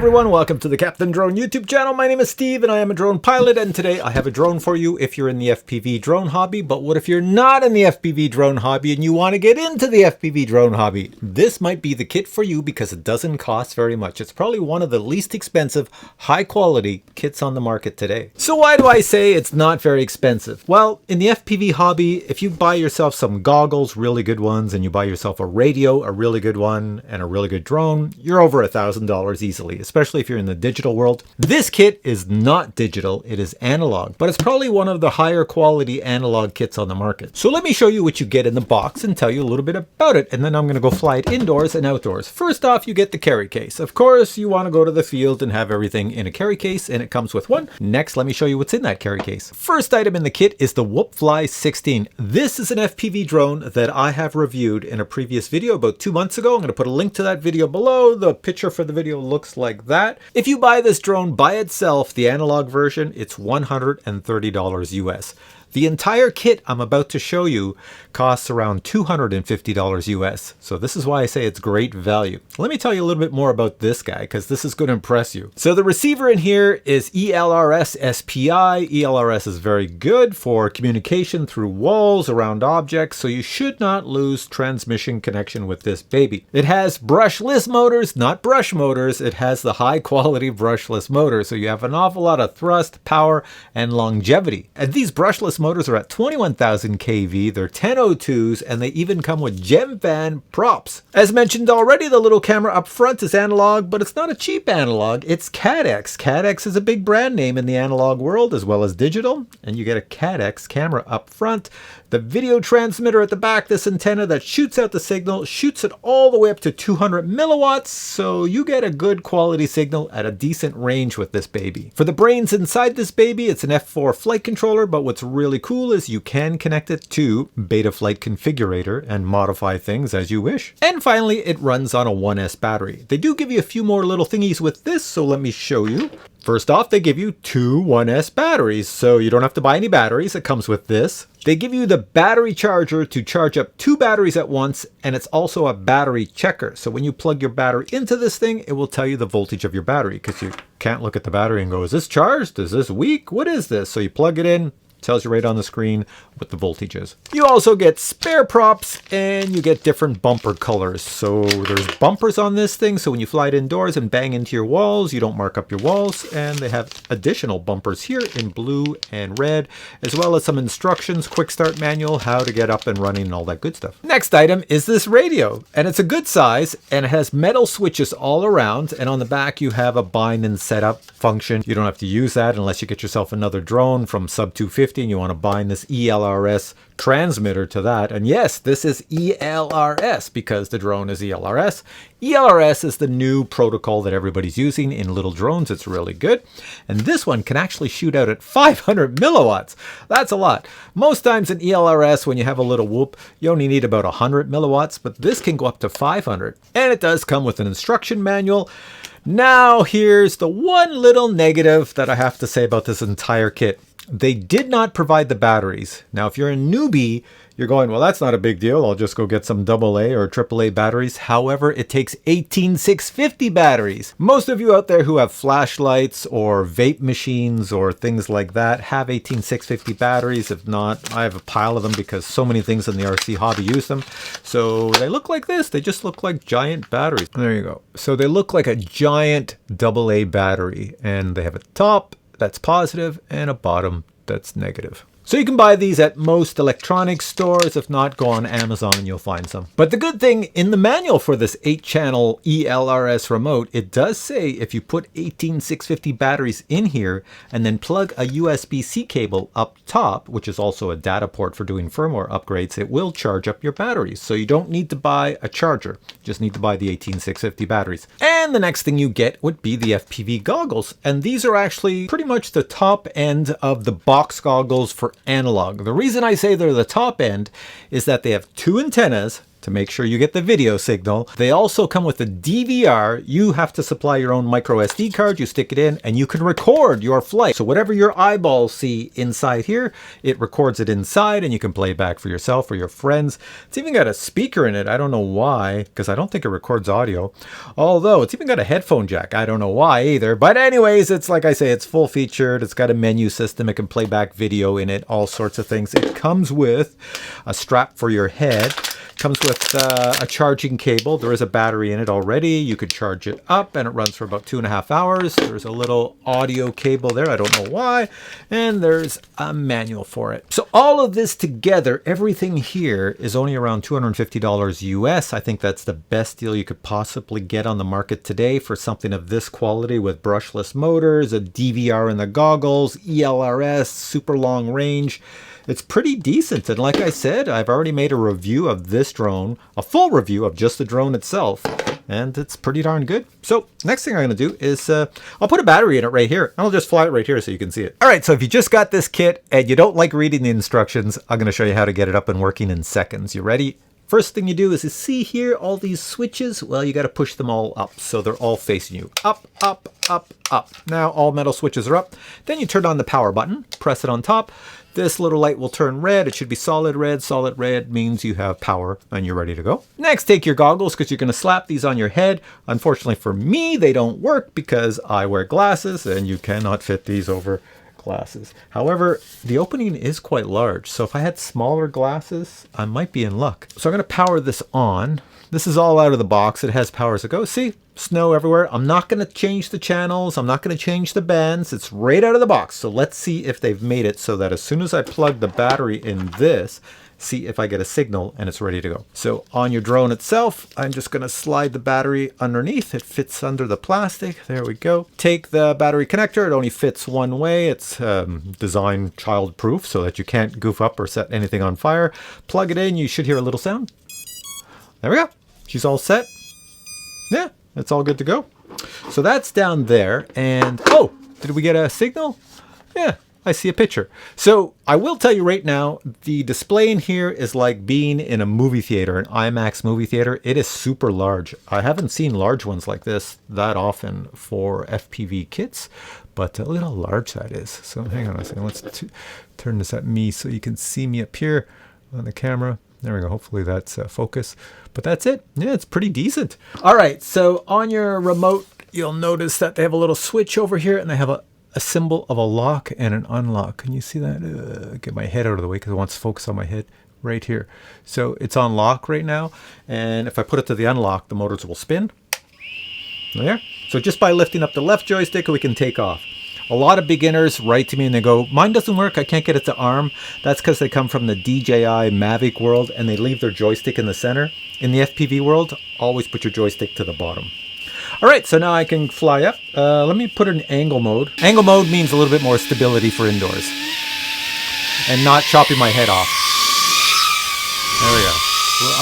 everyone, welcome to the Captain Drone YouTube channel. My name is Steve and I am a drone pilot, and today I have a drone for you if you're in the FPV drone hobby. But what if you're not in the FPV drone hobby and you want to get into the FPV drone hobby? This might be the kit for you because it doesn't cost very much. It's probably one of the least expensive, high quality kits on the market today. So why do I say it's not very expensive? Well, in the FPV hobby, if you buy yourself some goggles, really good ones, and you buy yourself a radio, a really good one, and a really good drone, you're over $1,000 easily, especially if you're in the digital world. This kit is not digital, it is analog, but it's probably one of the higher quality analog kits on the market. So let me show you what you get in the box and tell you a little bit about it, and then I'm going to go fly it indoors and outdoors. First off, you get the carry case. Of course, you want to go to the field and have everything in a carry case, and it comes with one. Next, let me show you what's in that carry case. First item in the kit is the Whoopfly16. This is an FPV drone that I have reviewed in a previous video about 2 months ago. I'm going to put a link to that video below. The picture for the video looks like that. If you buy this drone by itself, the analog version, it's $130 US. The entire kit I'm about to show you costs around $250 US. So this is why I say it's great value. Let me tell you a little bit more about this guy because this is going to impress you. So the receiver in here is ELRS SPI. ELRS is very good for communication through walls, around objects, so you should not lose transmission connection with this baby. It has brushless motors, not brush motors. It has the high quality brushless motor, so you have an awful lot of thrust, power, and longevity. And these brushless motors are at 21,000 kV, they're 1002s, and they even come with gem fan props. As mentioned already, the little camera up front is analog, but it's not a cheap analog, it's CADX. CADX is a big brand name in the analog world as well as digital, and you get a CADX camera up front. The video transmitter at the back, this antenna that shoots out the signal, shoots it all the way up to 200 milliwatts, so you get a good quality signal at a decent range with this baby. For the brains inside this baby, it's an F4 flight controller, but what's really cool is you can connect it to Betaflight Configurator and modify things as you wish. And finally, it runs on a 1S battery. They do give you a few more little thingies with this, so let me show you. First off, they give you two 1S batteries, so you don't have to buy any batteries. It comes with this. They give you the battery charger to charge up two batteries at once, and it's also a battery checker. So when you plug your battery into this thing, it will tell you the voltage of your battery because you can't look at the battery and go, is this charged? Is this weak? What is this? So you plug it in. Tells you right on the screen what the voltage is. You also get spare props and you get different bumper colors. So there's bumpers on this thing, so when you fly it indoors and bang into your walls, you don't mark up your walls. And they have additional bumpers here in blue and red, as well as some instructions, quick start manual, how to get up and running and all that good stuff. Next item is this radio, and it's a good size and it has metal switches all around, and on the back you have a bind and setup function. You don't have to use that unless you get yourself another drone from sub 250 and you want to bind this ELRS transmitter to that. And yes, this is ELRS because the drone is ELRS. ELRS is the new protocol that everybody's using in little drones. It's really good. And this one can actually shoot out at 500 milliwatts. That's a lot. Most times in ELRS, when you have a little whoop, you only need about 100 milliwatts, but this can go up to 500. And it does come with an instruction manual. Now, here's the one little negative that I have to say about this entire kit. They did not provide the batteries. Now, if you're a newbie, you're going, well, that's not a big deal. I'll just go get some AA or AAA batteries. However, it takes 18650 batteries. Most of you out there who have flashlights or vape machines or things like that have 18650 batteries. If not, I have a pile of them because so many things in the RC hobby use them. So they look like this. They just look like giant batteries. There you go. So they look like a giant AA battery, and they have a top that's positive and a bottom that's negative. So you can buy these at most electronics stores. If not, go on Amazon and you'll find some. But the good thing, in the manual for this 8-channel ELRS remote, it does say if you put 18650 batteries in here and then plug a USB-C cable up top, which is also a data port for doing firmware upgrades, it will charge up your batteries. So you don't need to buy a charger. You just need to buy the 18650 batteries. And the next thing you get would be the FPV goggles. And these are actually pretty much the top end of the box goggles for analog. The reason I say they're the top end is that they have two antennas, to make sure you get the video signal. They also come with a DVR. You have to supply your own micro SD card. You stick it in and you can record your flight. So whatever your eyeballs see inside here, it records it inside and you can play back for yourself or your friends. It's even got a speaker in it. I don't know why, because I don't think it records audio. Although it's even got a headphone jack. I don't know why either. But anyways, it's like I say, it's full featured. It's got a menu system. It can play back video in it, all sorts of things. It comes with a strap for your head. Comes with a charging cable. There is a battery in it already. You could charge it up and it runs for about 2.5 hours. There's a little audio cable there. I don't know why. And there's a manual for it. So all of this together, everything here is only around $250 US. I think that's the best deal you could possibly get on the market today for something of this quality with brushless motors, a DVR in the goggles, ELRS, super long range. It's pretty decent, and like I said, I've already made a review of this drone, a full review of just the drone itself, and it's pretty darn good. So next thing I'm going to do is I'll put a battery in it right here. I'll just fly it right here so you can see it. All right, so if you just got this kit and you don't like reading the instructions, I'm going to show you how to get it up and working in seconds. You ready? First thing you do is to see here all these switches. Well, you got to push them all up so they're all facing you. Up, up, up, up. Now all metal switches are up. Then you turn on the power button, press it on top. This little light will turn red. It should be solid red. Solid red means you have power and you're ready to go. Next, take your goggles because you're going to slap these on your head. Unfortunately for me, they don't work because I wear glasses and you cannot fit these over glasses. However, the opening is quite large. So if I had smaller glasses, I might be in luck. So I'm going to power this on. This is all out of the box. It has power as it goes. See, snow everywhere. I'm not going to change the channels. I'm not going to change the bands. It's right out of the box. So let's see if they've made it so that as soon as I plug the battery in this, see if I get a signal and it's ready to go. So on your drone itself, I'm just going to slide the battery underneath. It fits under the plastic. There we go. Take the battery connector. It only fits one way. It's designed child-proof so that you can't goof up or set anything on fire. Plug it in. You should hear a little sound. There we go. She's all set. Yeah, it's all good to go. So that's down there. And oh, did we get a signal? Yeah, I see a picture. So I will tell you right now, the display in here is like being in a movie theater, an IMAX movie theater. It is super large. I haven't seen large ones like this that often for FPV kits, but look at how large that is. So hang on a second. Let's turn this at me so you can see me up here on the camera. There we go. Hopefully that's focus. But that's it. Yeah, it's pretty decent. All right. So on your remote, you'll notice that they have a little switch over here and they have a symbol of a lock and an unlock. Can you see that? Get my head out of the way because it wants to focus on my head right here. So it's on lock right now. And if I put it to the unlock, the motors will spin. There. So just by lifting up the left joystick, we can take off. A lot of beginners write to me and they go, mine doesn't work, I can't get it to arm. That's because they come from the DJI Mavic world and they leave their joystick in the center. In the FPV world, always put your joystick to the bottom. All right, so now I can fly up. Let me put it in angle mode. Angle mode means a little bit more stability for indoors and not chopping my head off. There we go.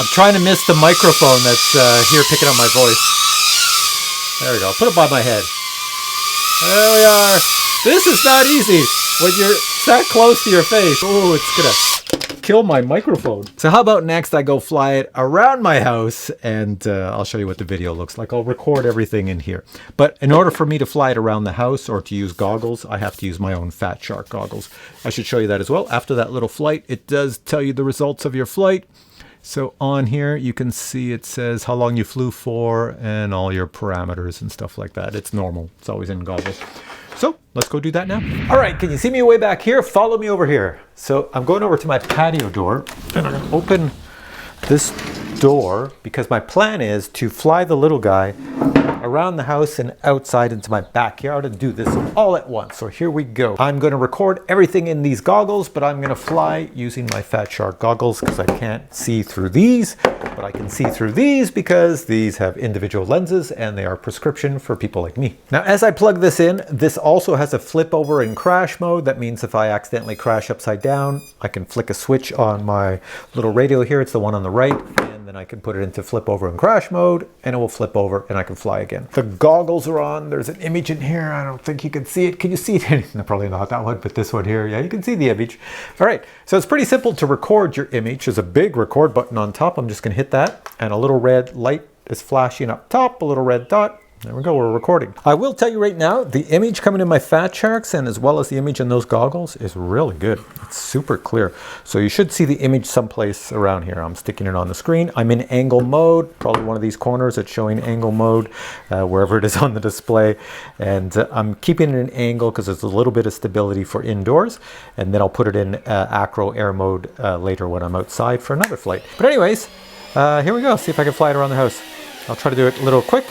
I'm trying to miss the microphone that's here picking up my voice. There we go. I'll put it by my head. There we are. This is not easy when you're that close to your face. Oh, it's gonna kill my microphone. So how about next I go fly it around my house and I'll show you what the video looks like. I'll record everything in here. But in order for me to fly it around the house or to use goggles, I have to use my own Fat Shark goggles. I should show you that as well. After that little flight, it does tell you the results of your flight. So on here, you can see it says how long you flew for and all your parameters and stuff like that. It's normal. It's always in goggles. So let's go do that now. All right, can you see me way back here? Follow me over here. So I'm going over to my patio door and I'm going to open this door because my plan is to fly the little guy around the house and outside into my backyard and do this all at once. So here we go. I'm going to record everything in these goggles, but I'm going to fly using my Fat Shark goggles because I can't see through these, but I can see through these because these have individual lenses and they are prescription for people like me. Now, as I plug this in, this also has a flip over in crash mode. That means if I accidentally crash upside down, I can flick a switch on my little radio here. It's the one on the right. And then I can put it into flip over and crash mode, and it will flip over and I can fly again. The goggles are on. There's an image in here. I don't think you can see it. Can you see it? No, probably not that one, but this one here. Yeah, you can see the image. All right, so it's pretty simple to record your image. There's a big record button on top. I'm just gonna hit that, and a little red light is flashing up top, a little red dot. There we go, we're recording. I will tell you right now, the image coming in my Fat Sharks and as well as the image in those goggles is really good. It's super clear. So you should see the image someplace around here. I'm sticking it on the screen. I'm in angle mode, probably one of these corners that's showing angle mode, wherever it is on the display. And I'm keeping it in angle because there's a little bit of stability for indoors. And then I'll put it in acro air mode later when I'm outside for another flight. But anyways, here we go. See if I can fly it around the house. I'll try to do it a little quick.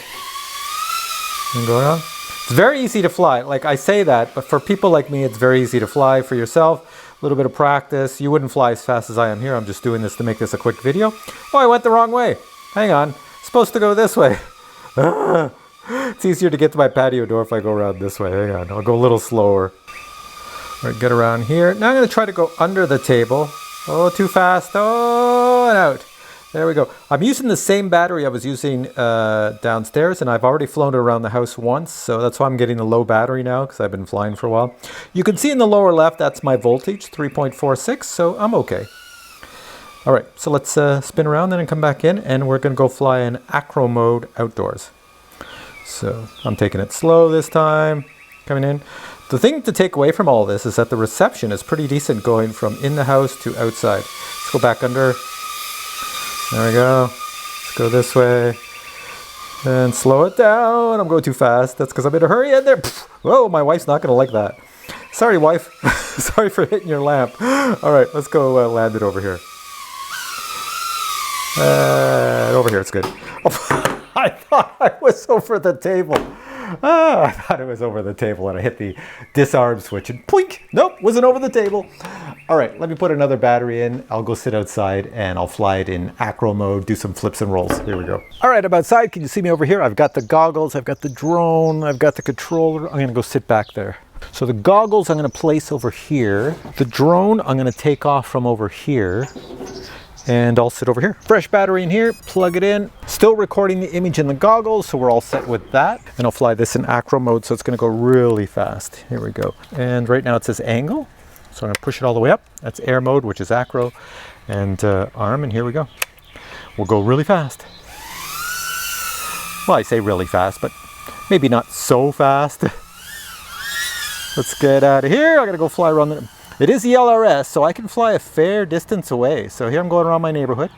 And go around. It's very easy to fly. Like I say that, but for people like me, it's very easy to fly. For yourself, a little bit of practice. You wouldn't fly as fast as I am here. I'm just doing this to make this a quick video. Oh, I went the wrong way. Hang on. Supposed to go this way. It's easier to get to my patio door if I go around this way. Hang on. I'll go a little slower. All right, get around here. Now I'm going to try to go under the table. Oh, too fast. Oh, and out. There we go. I'm using the same battery I was using downstairs, and I've already flown it around the house once, so that's why I'm getting a low battery now, because I've been flying for a while. You can see in the lower left, that's my voltage, 3.46, so I'm okay. All right, so let's spin around then and come back in, and we're going to go fly in acro mode outdoors. So I'm taking it slow this time, coming in. The thing to take away from all this is that the reception is pretty decent going from in the house to outside. Let's go back under. There we go. Let's go this way. And slow it down. I'm going too fast. That's because I'm in a hurry in there. Whoa, my wife's not going to like that. Sorry, wife. Sorry for hitting your lamp. All right, let's go land it over here. Over here, it's good. Oh, I thought I was over the table. I thought it was over the table and I hit the disarm switch and poink! Nope, wasn't over the table. All right, let me put another battery in. I'll go sit outside and I'll fly it in acro mode, do some flips and rolls. Here we go. All right, I'm outside. Can you see me over here? I've got the goggles, I've got the drone, I've got the controller. I'm gonna go sit back there. So the goggles I'm gonna place over here. The drone I'm gonna take off from over here. And I'll sit over here. Fresh battery in here, plug it in. Still recording the image in the goggles, so we're all set with that. And I'll fly this in acro mode, so it's gonna go really fast. Here we go. And right now it says angle, so I'm gonna push it all the way up. That's air mode, which is acro, and arm, and here we go. We'll go really fast. Well, I say really fast, but maybe not so fast. Let's get out of here. I gotta go fly around the... It is the LRS, so I can fly a fair distance away. So here I'm going around my neighborhood.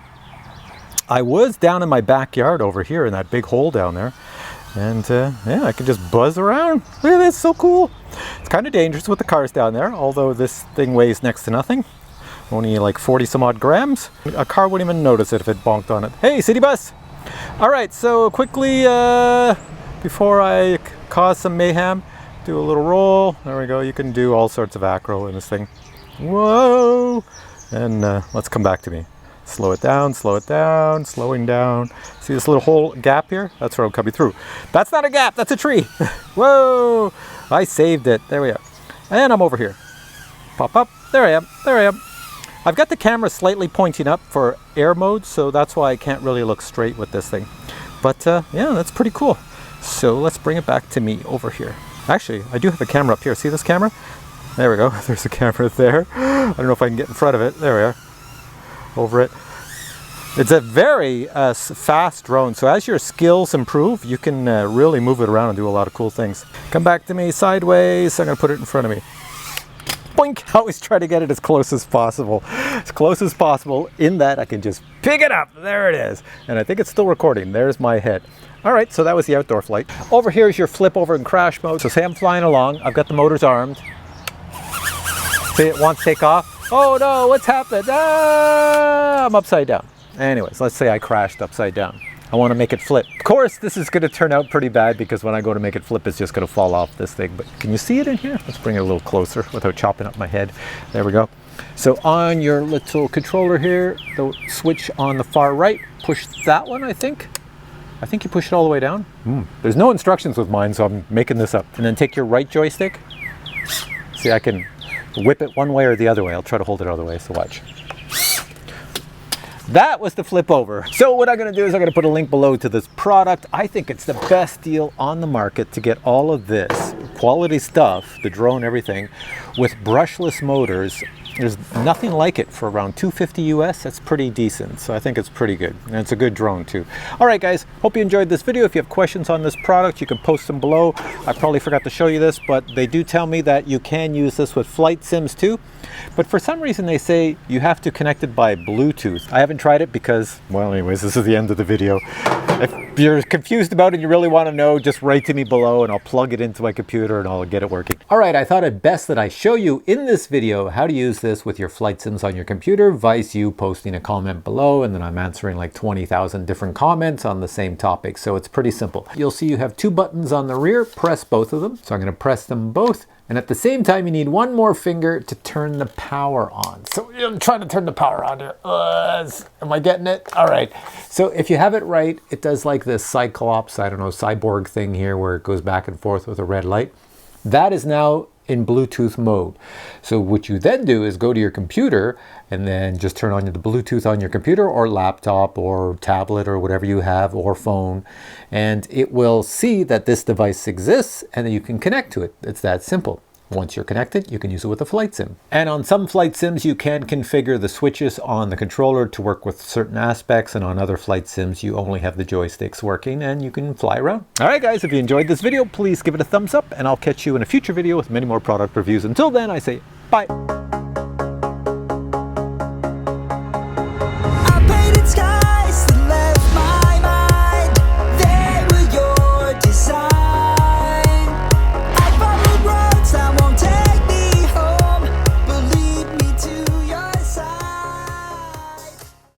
I was down in my backyard over here in that big hole down there. And yeah, I can just buzz around. Look at this, so cool. It's kind of dangerous with the cars down there, although this thing weighs next to nothing. Only like 40 some odd grams. A car wouldn't even notice it if it bonked on it. Hey, city bus. All right, so quickly, before I cause some mayhem, do a little roll. There we go. You can do all sorts of acro in this thing. Whoa! And let's come back to me. Slow it down, slowing down. See this little hole gap here? That's where I'm coming through. That's not a gap, that's a tree. Whoa! I saved it. There we go. And I'm over here. Pop up. There I am. There I am. I've got the camera slightly pointing up for air mode, so that's why I can't really look straight with this thing. But yeah, that's pretty cool. So let's bring it back to me over here. Actually, I do have a camera up here. See this camera? There we go. There's a camera there. I don't know if I can get in front of it. There we are. Over it. It's a very fast drone. So as your skills improve, you can really move it around and do a lot of cool things. Come back to me sideways. I'm going to put it in front of me. Boink! I always try to get it as close as possible. As close as possible in that I can just pick it up. There it is. And I think it's still recording. There's my head. All right, so that was the outdoor flight. Over here is your flip over and crash mode. So say I'm flying along, I've got the motors armed. See, it wants to take off. Oh no, what's happened? Ah, I'm upside down. Anyways, let's say I crashed upside down. I want to make it flip. Of course, this is going to turn out pretty bad because when I go to make it flip, it's just going to fall off this thing. But can you see it in here? Let's bring it a little closer without chopping up my head. There we go. So on your little controller here, the switch on the far right, push that one, I think. I think you push it all the way down. There's no instructions with mine, so I'm making this up. And then take your right joystick. See, I can whip it one way or the other way. I'll try to hold it other way, so watch. That was the flip over. So what I'm going to do is I'm going to put a link below to this product. I think it's the best deal on the market to get all of this quality stuff, the drone, everything, with brushless motors. There's nothing like it for around $250 US. That's pretty decent. So I think it's pretty good. And it's a good drone too. All right, guys, hope you enjoyed this video. If you have questions on this product, you can post them below. I probably forgot to show you this, but they do tell me that you can use this with flight sims too. But for some reason they say you have to connect it by Bluetooth. I haven't tried it because, well, anyways, this is the end of the video. If you're confused about it and you really want to know, just write to me below and I'll plug it into my computer and I'll get it working. All right, I thought it best that I show you in this video how to use this with your flight sims on your computer, vice you posting a comment below, and then I'm answering like 20,000 different comments on the same topic. So it's pretty simple. You'll see you have two buttons on the rear. Press both of them. So I'm going to press them both. And at the same time, you need one more finger to turn the power on. So I'm trying to turn the power on here. Am I getting it? All right. So if you have it right, it does like this Cyclops, I don't know, cyborg thing here where it goes back and forth with a red light. That is now in Bluetooth mode. So what you then do is go to your computer and then just turn on the Bluetooth on your computer or laptop or tablet or whatever you have, or phone, and it will see that this device exists and then you can connect to it. It's that simple. Once you're connected, you can use it with a flight sim. And on some flight sims, you can configure the switches on the controller to work with certain aspects, and on other flight sims, you only have the joysticks working and you can fly around. All right, guys, if you enjoyed this video, please give it a thumbs up, and I'll catch you in a future video with many more product reviews. Until then, I say bye.